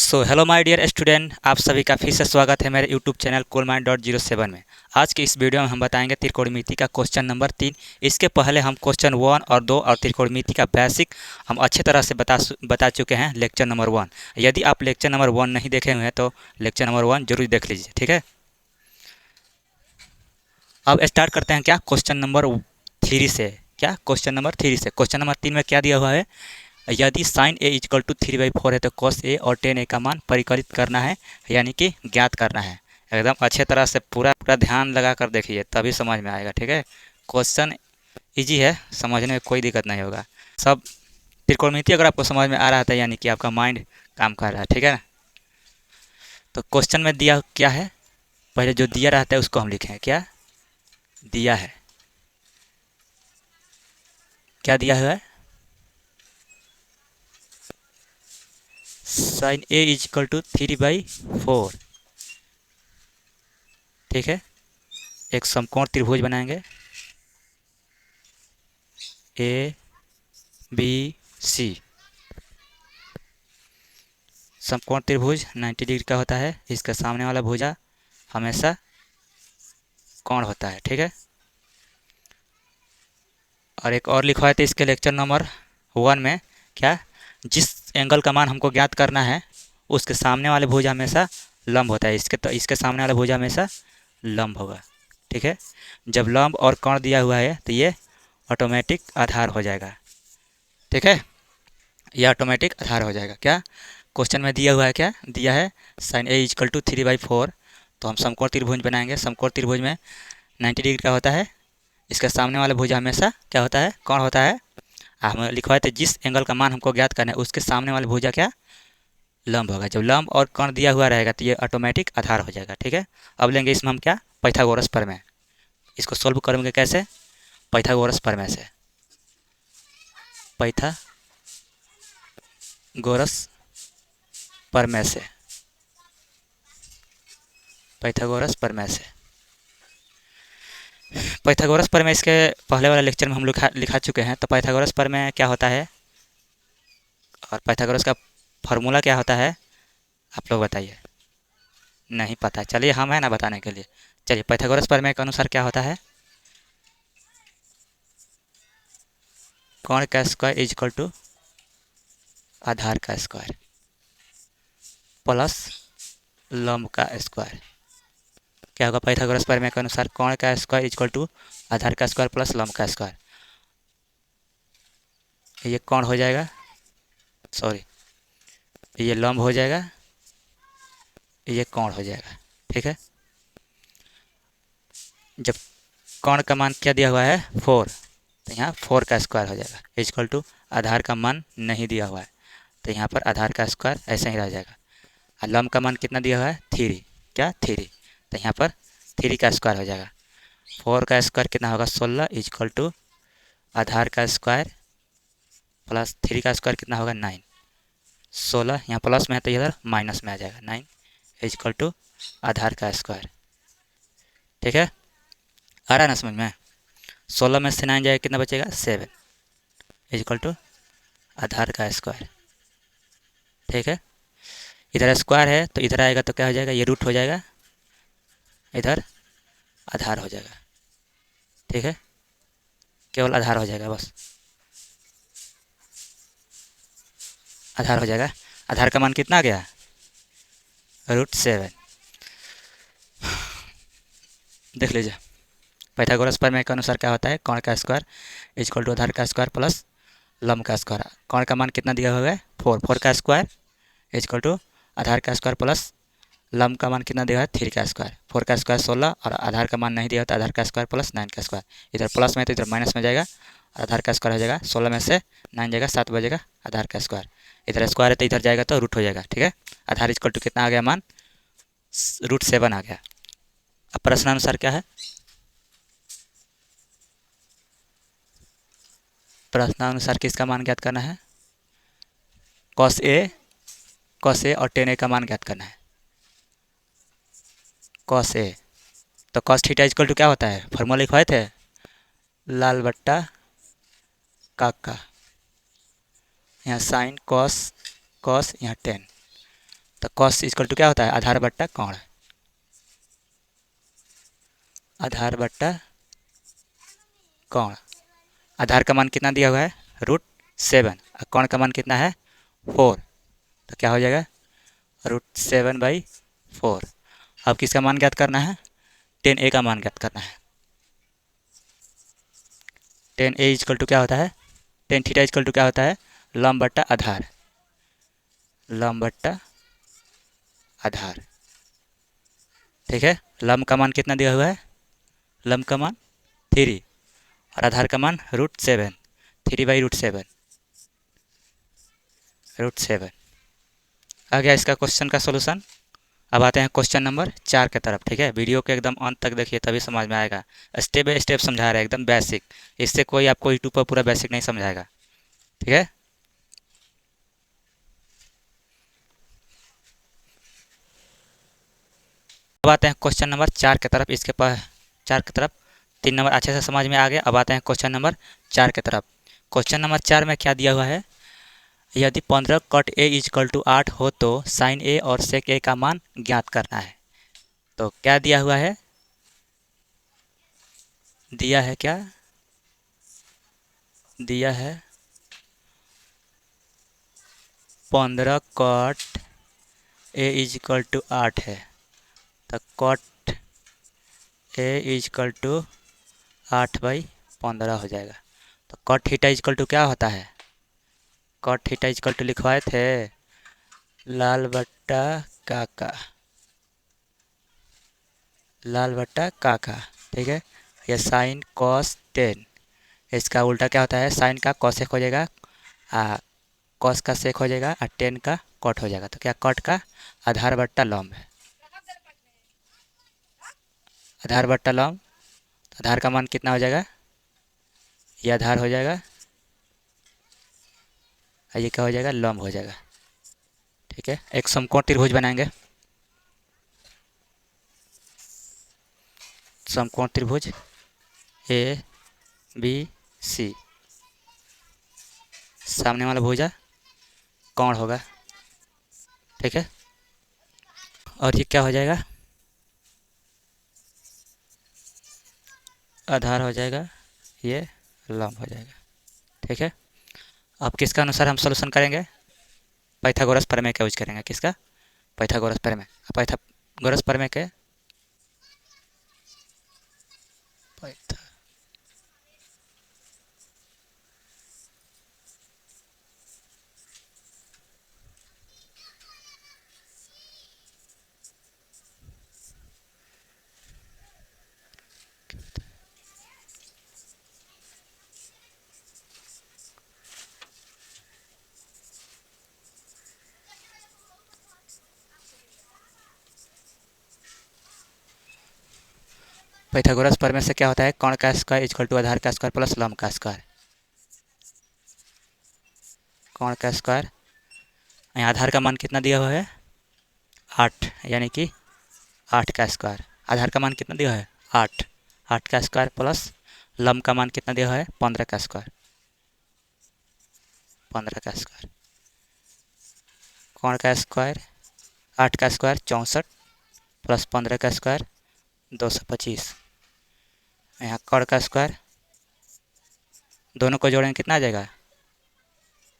So hello my dear student, आप सभी का फिर से स्वागत है मेरे यूट्यूब चैनल coolmind.07 में। आज की इस वीडियो में हम बताएंगे त्रिकोणमिति का क्वेश्चन नंबर 3। इसके पहले हम क्वेश्चन 1 और 2 और त्रिकोणमिति का बेसिक हम अच्छे तरह से बता चुके हैं लेक्चर नंबर 1। यदि आप लेक्चर नंबर 1 नहीं देखे हुए हैं तो लेक्चर नंबर 1 जरूर देख लीजिए, ठीक है। अब स्टार्ट करते हैं क्या क्वेश्चन नंबर 3 से। क्या क्वेश्चन नंबर 3 से क्वेश्चन नंबर 3 में क्या दिया हुआ है, यदि साइन ए इजकल टू 3/4 है तो कॉस ए और टेन ए का मान परिकलित करना है, यानी कि ज्ञात करना है। एकदम अच्छे तरह से पूरा पूरा ध्यान लगा कर देखिए, तभी समझ में आएगा, ठीक है। क्वेश्चन इजी है, समझने में कोई दिक्कत नहीं होगा। सब त्रिकोणमिति अगर आपको समझ में आ रहा था यानी कि आपका माइंड काम कर रहा है, ठीक है ना। तो क्वेश्चन में दिया क्या है, पहले जो दिया रहता है उसको हम लिखें। क्या दिया है, क्या दिया हुआ है, साइन ए इजकल टू 3/4, ठीक है। एक समकोण त्रिभुज बनाएंगे ए बी सी। समकोण त्रिभुज 90 डिग्री का होता है, इसका सामने वाला भुजा हमेशा कोण होता है, ठीक है। और एक और लिखवाए थे इसके लेक्चर नंबर 1 में, क्या, जिस एंगल का मान हमको ज्ञात करना है उसके सामने वाले भुजा हमेशा लंब होता है। इसके सामने वाला भुजा हमेशा लंब होगा, ठीक है। जब लंब और कोण दिया हुआ है तो ये ऑटोमेटिक आधार हो जाएगा, ठीक है। यह ऑटोमेटिक आधार हो जाएगा। क्या क्वेश्चन में दिया हुआ है, क्या दिया है, साइन ए इजकल टू 3/4। तो हम समकोण त्रिभुज बनाएंगे। समकोण त्रिभुज में 90 डिग्री का होता है, इसका सामने वाला भुजा हमेशा क्या होता है, कोण होता है। हम लिखवाए थे जिस एंगल का मान हमको ज्ञात करना है उसके सामने वाला भुजा क्या, लंब होगा। जब लंब और कोण दिया हुआ रहेगा तो ये ऑटोमेटिक आधार हो जाएगा, ठीक है। अब लेंगे इसमें हम क्या, पाइथागोरस प्रमेय। इसको सोल्व करेंगे कैसे, पाइथागोरस प्रमेय से। पाइथागोरस प्रमेय से, पाइथागोरस प्रमेय से। पाइथागोरस प्रमेय इसके पहले वाले लेक्चर में हम लिखा चुके हैं। तो पाइथागोरस प्रमेय क्या होता है और पाइथागोरस का फार्मूला क्या होता है, आप लोग बताइए। नहीं पता, चलिए हम है ना बताने के लिए। चलिए, पाइथागोरस प्रमेय के अनुसार क्या होता है, कोण का स्क्वायर इजकल टू आधार का स्क्वायर प्लस लंब का स्क्वायर। क्या होगा पाइथागोरस प्रमेय के अनुसार, कोण का स्क्वायर इजकल टू आधार का स्क्वायर प्लस लंब का स्क्वायर। ये कोण हो जाएगा, सॉरी, ये लंब हो जाएगा, ये कोण हो जाएगा, ठीक है। जब कोण का मान क्या दिया हुआ है 4, तो यहाँ 4 का स्क्वायर हो जाएगा इजकल टू आधार का मान नहीं दिया हुआ है, तो यहाँ पर आधार का स्क्वायर ऐसे ही रह जाएगा। और लंब का मान कितना दिया हुआ है 3, क्या 3, तो यहाँ पर 3 का स्क्वायर हो जाएगा। 4 का स्क्वायर कितना होगा 16 इजकल टू आधार का स्क्वायर प्लस 3 का स्क्वायर कितना होगा 9। 16 यहाँ प्लस में है तो इधर माइनस में आ जाएगा, 9 इजकल टू आधार का स्क्वायर, ठीक है। आ रहा है ना समझ में। 16 में से 9 जाएगा, कितना बचेगा 7 इजकल टू आधार का स्क्वायर, ठीक है। इधर स्क्वायर है तो इधर आएगा तो क्या हो जाएगा, ये रूट हो जाएगा, इधर आधार हो जाएगा, ठीक है। केवल आधार हो जाएगा, बस आधार हो जाएगा। आधार का मान कितना आ गया, √7। देख लीजिए, पाइथागोरस प्रमेय के अनुसार क्या होता है, कोण का स्क्वायर इजकल टू आधार का स्क्वायर प्लस लंब का स्क्वायर। कोण का मान कितना दिया हुआ है 4 का स्क्वायर इजकल टू आधार का स्क्वायर प्लस लंब का मान कितना दिया है 3 का स्क्वायर। 4 का स्क्वायर 16 और आधार का मान नहीं दिया होता, आधार का स्क्वायर प्लस 9 का स्क्वायर। इधर प्लस में तो इधर माइनस में जाएगा, आधार का स्क्वायर हो जाएगा 16 में से 9 जाएगा 7 बजेगा आधार का स्क्वायर। इधर स्क्वायर है तो इधर जाएगा तो रूट हो जाएगा, ठीक है। आधार इजकल टू कितना आ गया मान, √7 आ गया। अब प्रश्नानुसार क्या है, प्रश्नानुसार किसका मान ज्ञात करना है, कॉस ए और टेन ए का मान ज्ञात करना है। कॉस ए, तो कॉस थीटा इजकल टू क्या होता है, फॉर्मूला लिखवाए थे, लाल बट्टा काका, यहाँ साइन कॉस, यहाँ टेन, तो कॉस इक्वल टू क्या होता है, आधार बट्टा कोण, आधार बट्टा कोण। आधार का मान कितना दिया हुआ है, √7, और कोण का मान कितना है 4, तो क्या हो जाएगा √7/4। अब किसका मान ज्ञात करना है, tan A का मान ज्ञात करना है। tan A इक्वल टू क्या होता है, tan थीटा इक्वल टू क्या होता है, लंब बट्टा आधार, लंब बट्टा आधार। ठीक है, लंब का मान कितना दिया हुआ है, लंब का मान 3 और आधार का मान √7, 3/√7, √7 आ गया इसका क्वेश्चन का सोल्यूशन। अब आते हैं क्वेश्चन नंबर 4 के तरफ। ठीक है, वीडियो के एकदम अंत तक देखिए तभी समझ में आएगा, स्टेप बाय स्टेप समझा रहा है, एकदम बेसिक। इससे कोई आपको यूट्यूब पर पूरा बेसिक नहीं समझाएगा। ठीक है, अब आते हैं क्वेश्चन नंबर 4 की तरफ। इसके पास 4 की तरफ 3 नंबर अच्छे से समझ में आ गया। अब आते हैं क्वेश्चन नंबर 4 की तरफ। क्वेश्चन नंबर 4 में क्या दिया हुआ है, यदि 15 कट A इक्वल टू 8 हो तो साइन A और सेक A का मान ज्ञात करना है। तो क्या दिया हुआ है, दिया है क्या, दिया है 15 कट A इक्वल टू 8 है, तो कट A इक्वल टू 8/15 हो जाएगा। तो कट थीटा इक्वल टू क्या होता है, कट थीटा इक्वल टू लिखवाए थे लाल बट्टा काका, लाल बट्टा काका। ठीक है, ये साइन कॉस टेन, इसका उल्टा क्या होता है, साइन का कॉसेक हो जाएगा, कॉस का सेक हो जाएगा, और टेन का कट हो जाएगा। तो क्या कट का आधार बट्टा लंब है, आधार बट्टा लंब। आधार का मान कितना हो जाएगा, ये आधार हो जाएगा और ये क्या हो जाएगा, लंब हो जाएगा। ठीक है, एक समकोण त्रिभुज बनाएंगे, समकोण त्रिभुज ABC, सामने वाला भुजा कोण होगा। ठीक है, और ये क्या हो जाएगा, आधार हो जाएगा, ये लंब हो जाएगा। ठीक है, अब किसका अनुसार हम सॉल्यूशन करेंगे, पाइथागोरस प्रमेय का यूज करेंगे। किसका, पाइथागोरस प्रमेय। पाइथागोरस प्रमेय के पाइथागोरस प्रमेय से क्या होता है, कोण का स्क्वायर इक्वल टू आधार का स्क्वायर प्लस लंब का स्क्वायर। कोण का स्क्वायर, यहाँ आधार का मान कितना दिया हुआ है 8, यानी कि 8 का स्क्वायर। आधार का मान कितना दिया है 8, 8 का स्क्वायर प्लस लंब का मान कितना दिया हुआ है 15 का स्क्वायर, 15 का स्क्वायर। कोण का स्क्वायर 8 का स्क्वायर 64 प्लस 15 का स्क्वायर 225। यहाँ कोण का स्क्वायर, दोनों को जोड़ेंगे कितना आ जाएगा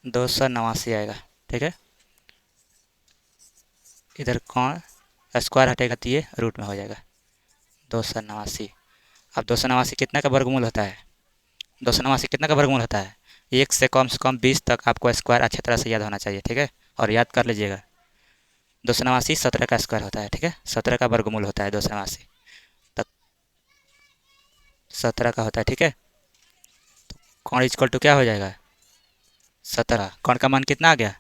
289 आएगा। ठीक है, इधर कोण स्क्वायर हटेगा तो ये रूट में हो जाएगा 289। अब 289 कितना का वर्गमूल होता है, 289 कितना का वर्गमूल होता है, 1 से कम 20 तक आपको स्क्वायर अच्छी तरह से याद होना चाहिए। ठीक है, और याद कर लीजिएगा 289 17 का स्क्वायर होता है। ठीक है, 17 का वर्गमूल होता है 289 तक, 17 का होता है। ठीक है, कोण इक्वल टू क्या हो जाएगा 17, कोण का मान कितना आ गया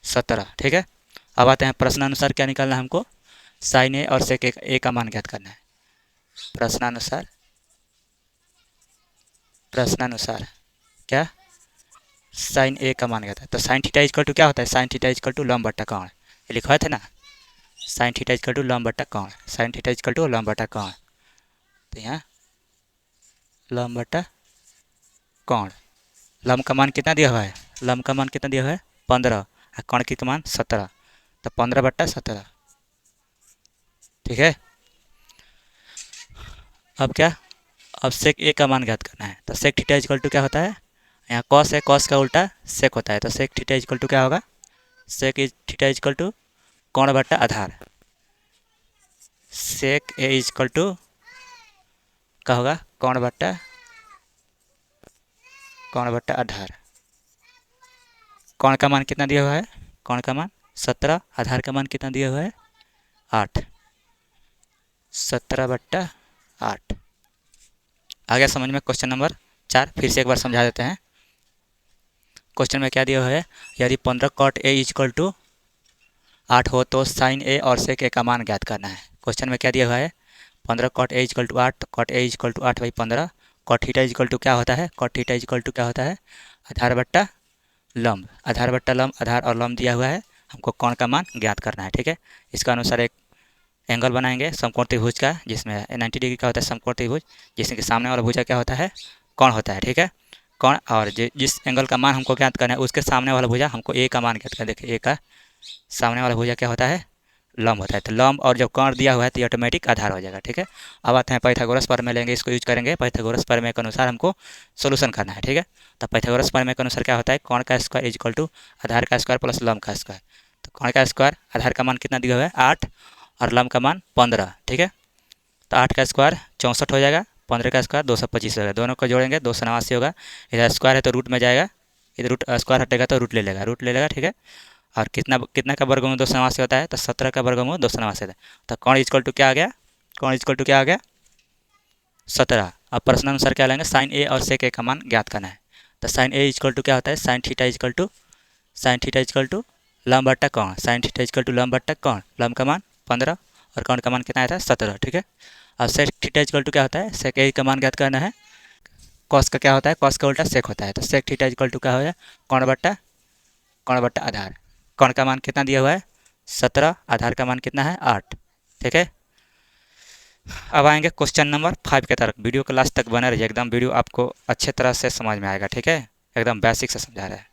17। ठीक है, अब आते हैं प्रश्न अनुसार क्या निकालना है हमको, साइन ए और सेक ए का मान ज्ञात करना है। प्रश्नानुसार, प्रश्नानुसार क्या, साइन ए का मान ज्ञात है। तो साइन थीटा इक्वल टू क्या होता है, साइन थीटा इक्वल टू लंब बट्टा कोण, ये लिखवाए थे ना, साइन थीटा इक्वल टू लंब बट्टा कोण, साइन थीटा इक्वल टू लंब बट्टा कोण। तो यहाँ लंब बट्टा कोण, लंब का मान कितना दिया हुआ है, लंब का मान कितना दिया हुआ है 15, और कौन की मान 17, तो 15/17। ठीक है। अब क्या, अब सेक ए का मान ज्ञात करना है। तो सेक थीटा इक्वल टू क्या होता है, यहाँ कॉस है, कॉस का उल्टा सेक होता है। तो सेक थीटा इक्वल टू क्या होगा, सेक थीटा इक्वल टू कोण बट्टा आधार। सेक ए इक्वल टू क्या होगा, कोण बट्टा आधार। कोण का मान कितना दिया हुआ है, कोण का मान 17, आधार का मान कितना दिया हुआ है 8, 17/8। आ गया समझ में क्वेश्चन नंबर 4। फिर से एक बार समझा देते हैं। क्वेश्चन में क्या दिया हुआ है, यदि 15 कॉट ए इक्वल टू 8 हो तो साइन ए और सेक ए का मान ज्ञात करना है। क्वेश्चन में क्या दिया हुआ है, 15 cot A equal to 8, cot A equal to 8/15। Cot theta equal to क्या होता है, कॉट थीटा इक्वल टू क्या होता है, आधार बट्टा लंब। आधार बट्टा लंब, आधार और लंब दिया हुआ है, हमको कोण का मान ज्ञात करना है। ठीक है। इसका अनुसार एक एंगल बनाएंगे समकोण त्रिभुज का, जिसमें 90 डिग्री का होता है समकोण त्रिभुज, जिसमें कि सामने वाला भुजा क्या होता है, कोण होता है। ठीक है। कोण, और जिस एंगल का मान हमको ज्ञात करना है उसके सामने वाला भुजा हमको ए का मान ज्ञात करना है। देखिए ए का सामने वाला भुजा क्या होता है, लंब होता है। तो लंब और जब कोण दिया हुआ है तो ऑटोमेटिक आधार हो जाएगा। ठीक है। अब आते हैं पाइथागोरस प्रमेय लेंगे, इसको यूज करेंगे। पाइथागोरस प्रमेय के अनुसार हमको सोल्यूशन करना है। ठीक है। तो पाइथागोरस प्रमेय के अनुसार क्या होता है, कोण का स्क्वायर इक्वल टू आधार का स्क्वायर प्लस लंब का स्क्वायर। तो कोण का स्क्वायर, आधार का मान कितना दिया हुआ है 8 और लंब का मान 15। ठीक है। तो 8 का स्क्वायर 64 हो जाएगा, 15 का स्क्वायर 225 हो जाएगा, दोनों को जोड़ेंगे 289 होगा। इधर स्क्वायर है तो रूट में जाएगा, इधर रूट स्क्वायर हटेगा तो रूट ले लेगा, रूट ले लेगा। ठीक है। और कितना कितना का वर्गमूल 289 होता है, तो 17 का वर्गमूल 289 होता है। तो कोण इक्वल टू क्या आ गया, कोण इक्वल टू क्या आ गया 17। अब प्रश्न अनुसार क्या लेंगे, साइन ए और सेक ए का मान ज्ञात करना है। तो साइन ए इक्वल टू क्या होता है, साइन थीटा इक्वल टू लंब बट्टा कोण, साइन थीटा इक्वल टू लंब बट्टा कोण। लंब का मान 15 और कोण का मान कितना आया था 17। ठीक है। अब सेक थीटा इक्वल टू क्या होता है, सेक ए का मान ज्ञात करना है। कॉस का क्या होता है, कॉस का उल्टा सेक होता है। तो सेक थीटा इक्वल टू क्या हो जाए, कोण बट्टा आधार। कोण का मान कितना दिया हुआ है 17, आधार का मान कितना है 8। ठीक है। अब आएंगे क्वेश्चन नंबर 5 के तरफ। वीडियो को लास्ट तक बने रहिए, एकदम वीडियो आपको अच्छे तरह से समझ में आएगा। ठीक है। एकदम बेसिक से समझा रहे हैं।